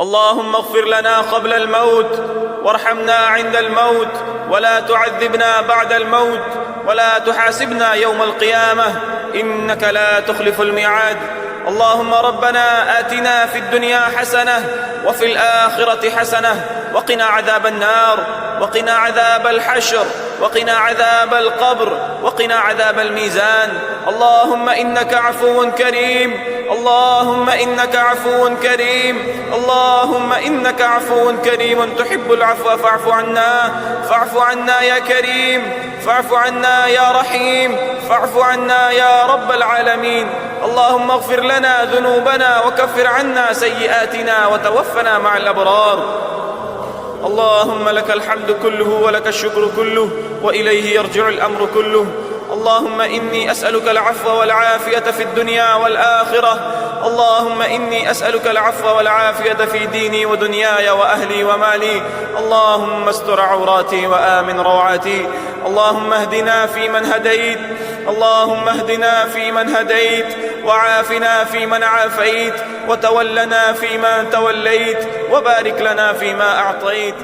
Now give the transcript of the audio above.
اللهم اغفر لنا قبل الموت وارحمنا عند الموت ولا تعذبنا بعد الموت ولا تحاسبنا يوم القيامة إنك لا تخلف الميعاد. اللهم ربنا آتنا في الدنيا حسنة وفي الآخرة حسنة وقنا عذاب النار وقنا عذاب الحشر وقنا عذاب القبر وقنا عذاب الميزان. اللهم إنك عفو كريم، اللهم إنك عفو كريم، اللهم إنك عفو كريم تحب العفو فاعف عنا، فاعف عنا يا كريم، فاعف عنا يا رحيم، فاعف عنا يا رب العالمين. اللهم اغفر لنا ذنوبنا وكفر عنا سيئاتنا وتوفنا مع الأبرار. اللهم لك الحمد كله ولك الشكر كله وإليه يرجع الأمر كله. اللهم إني أسألك العفو والعافية في الدنيا والآخرة. اللهم إني أسألك العفو والعافية في ديني ودنياي وأهلي ومالي. اللهم استر عوراتي وآمن روعاتي. اللهم اهدنا فيمن هديت، اللهم اهدنا فيمن هديت، وعافنا فيمن عافيت، وتولنا فيمن توليت، وبارك لنا فيما أعطيت.